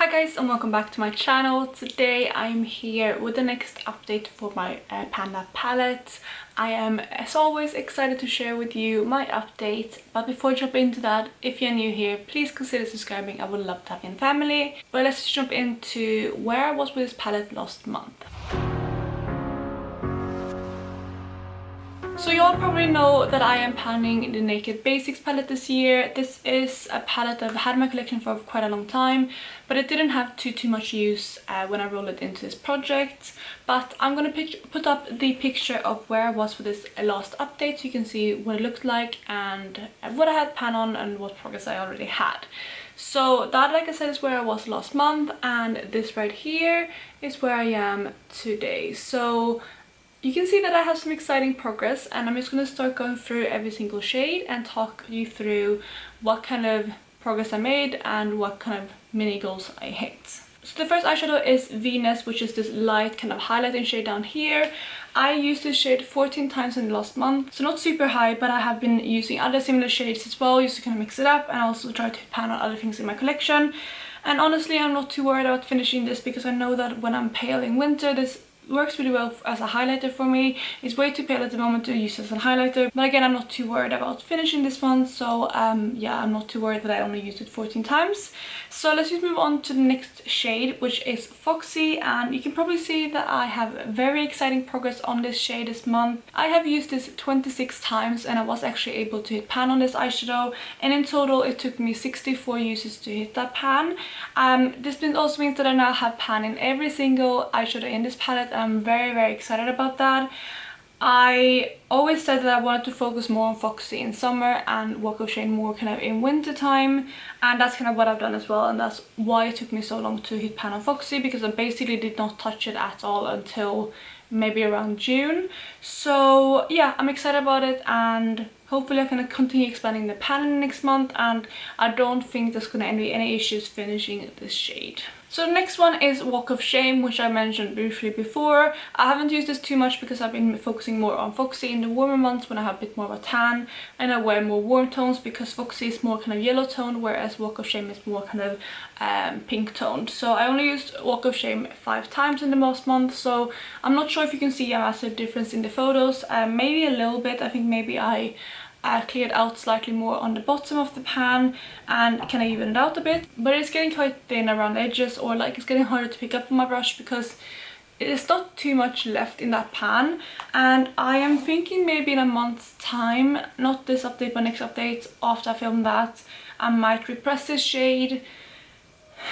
Hi guys, and welcome back to my channel. Today I'm here with the next update for my Panda palette. I am as always excited to share with you my update, but before I jump into that, if you're new here, please consider subscribing. I would love to have you in family. But let's just jump into where I was with this palette last month. So you all probably know that I am panning the Naked Basics palette this year. This is a palette that I've had in my collection for quite a long time, but it didn't have too much use when I rolled it into this project. But I'm gonna put up the picture of where I was for this last update so you can see what it looked like and what I had pan on and what progress I already had. So that, like I said, is where I was last month, and this right here is where I am today. So you can see that I have some exciting progress, and I'm just going to start going through every single shade and talk you through what kind of progress I made and what kind of mini goals I hit. So the first eyeshadow is Venus, which is this light kind of highlighting shade down here. I used this shade 14 times in the last month, so not super high, but I have been using other similar shades as well, just to kind of mix it up and also try to pan on other things in my collection. And honestly, I'm not too worried about finishing this because I know that when I'm pale in winter, this works really well as a highlighter for me. It's way too pale at the moment to use as a highlighter, but again, I'm not too worried about finishing this one, so yeah, I'm not too worried that I only used it 14 times. So let's just move on to the next shade, which is Foxy, and you can probably see that I have very exciting progress on this shade this month. I have used this 26 times and I was actually able to hit pan on this eyeshadow, and in total it took me 64 uses to hit that pan. This also means that I now have pan in every single eyeshadow in this palette. I'm very excited about that. I always said that I wanted to focus more on Foxy in summer and Walk of Shame more kind of in winter time, and that's kind of what I've done as well, and that's why it took me so long to hit pan on Foxy, because I basically did not touch it at all until maybe around June. So yeah, I'm excited about it, and hopefully I can continue expanding the pan next month, and I don't think there's gonna be any issues finishing this shade. So the next one is Walk of Shame, which I mentioned briefly before. I haven't used this too much because I've been focusing more on Foxy in the warmer months when I have a bit more of a tan and I wear more warm tones, because Foxy is more kind of yellow toned, whereas Walk of Shame is more kind of pink toned. So I only used Walk of Shame 5 times in the last month, so I'm not sure if you can see a massive difference in the photos. Maybe a little bit. I think maybe I cleared out slightly more on the bottom of the pan and kind of evened out a bit, but it's getting quite thin around the edges, or like it's getting harder to pick up on my brush because there's not too much left in that pan. And I am thinking maybe in a month's time, not this update but next update, after I film that, I might repress this shade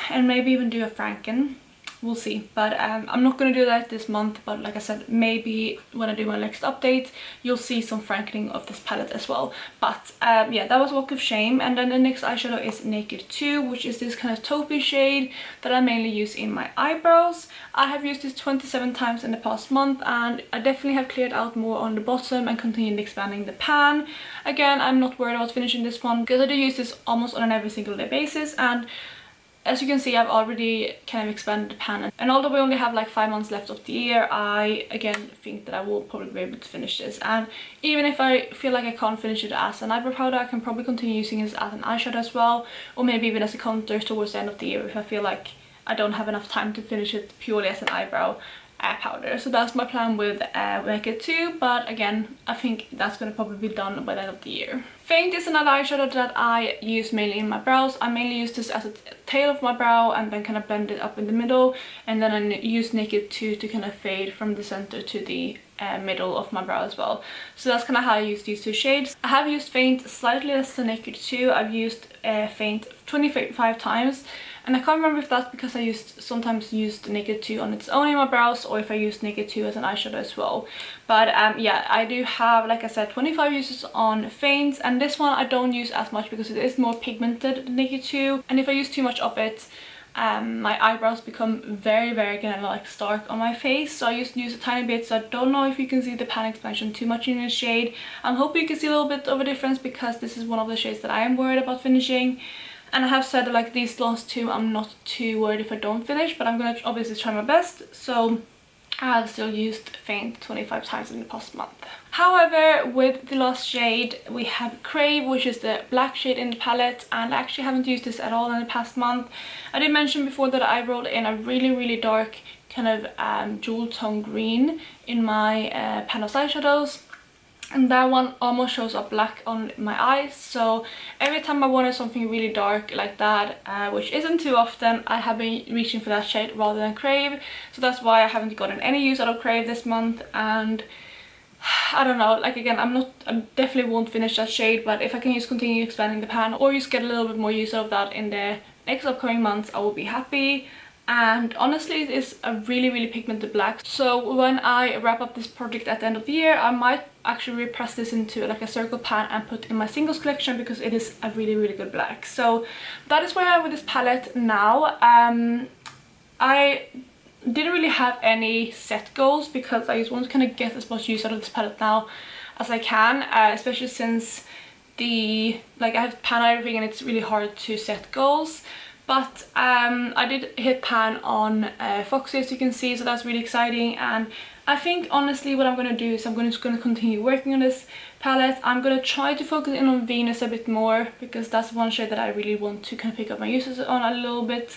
and maybe even do a Franken. We'll see, but I'm not going to do that this month, but like I said, maybe when I do my next update you'll see some frankening of this palette as well. But yeah, that was Walk of Shame. And then the next eyeshadow is Naked 2, which is this kind of taupey shade that I mainly use in my eyebrows. I have used this 27 times in the past month, and I definitely have cleared out more on the bottom and continued expanding the pan. Again, I'm not worried about finishing this one because I do use this almost on an every single day basis, and as you can see, I've already kind of expanded the pan, and although we only have like 5 months left of the year, I again think that I will probably be able to finish this. And even if I feel like I can't finish it as an eyebrow powder, I can probably continue using this as an eyeshadow as well, or maybe even as a contour towards the end of the year if I feel like I don't have enough time to finish it purely as an eyebrow powder. So that's my plan with Naked 2, but again, I think that's going to probably be done by the end of the year. Faint is another eyeshadow that I use mainly in my brows. I mainly use this as a tail of my brow and then kind of blend it up in the middle, and then I use Naked 2 to kind of fade from the center to the middle of my brow as well. So that's kind of how I use these two shades. I have used Faint slightly less than Naked 2. I've used Faint 25 times, and I can't remember if that's because I sometimes used Naked 2 on its own in my brows, or if I used Naked 2 as an eyeshadow as well. But yeah, I do have, like I said, 25 uses on Faint, and this one I don't use as much because it is more pigmented than Naked 2, and if I use too much of it, my eyebrows become very kind of like stark on my face, so I used to use a tiny bit. So I don't know if you can see the pan expansion too much in this shade. I'm hoping you can see a little bit of a difference, because this is one of the shades that I am worried about finishing. And I have said that like these last two I'm not too worried if I don't finish, but I'm gonna obviously try my best. So I've still used Faint 25 times in the past month. However, with the last shade we have Crave, which is the black shade in the palette, and I actually haven't used this at all in the past month. I did mention before that I rolled in a really dark kind of jewel tone green in my pan of eyeshadows, and that one almost shows up black on my eyes. So every time I wanted something really dark like that, which isn't too often, I have been reaching for that shade rather than Crave. So that's why I haven't gotten any use out of Crave this month. And I don't know, like again, I definitely won't finish that shade, but if I can just continue expanding the pan or just get a little bit more use out of that in the next upcoming months, I will be happy. And honestly, it is a really pigmented black, so when I wrap up this project at the end of the year, I might actually repress this into like a circle pan and put in my singles collection, because it is a really good black. So that is where I am with this palette now. I didn't really have any set goals, because I just want to kind of get as much use out of this palette now as I can, especially since I have pan everything and it's really hard to set goals. But I did hit pan on Foxy, as you can see, so that's really exciting. And I think honestly what I'm going to do is I'm just going to continue working on this palette. I'm going to try to focus in on Venus a bit more, because that's one shade that I really want to kind of pick up my uses on a little bit.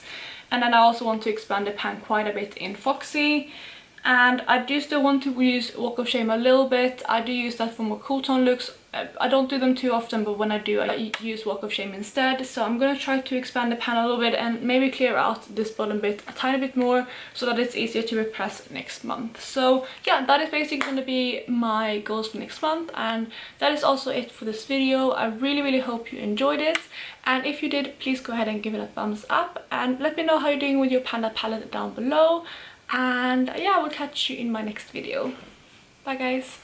And then I also want to expand the pan quite a bit in Foxy. And I do still want to use Walk of Shame a little bit. I do use that for more cool tone looks. I don't do them too often, but when I do, I use Walk of Shame instead. So I'm going to try to expand the pan a little bit and maybe clear out this bottom bit a tiny bit more, so that it's easier to repress next month. So yeah, that is basically going to be my goals for next month, and that is also it for this video. I really hope you enjoyed it, and if you did, please go ahead and give it a thumbs up and let me know how you're doing with your Panda palette down below. And yeah, I will catch you in my next video. Bye guys.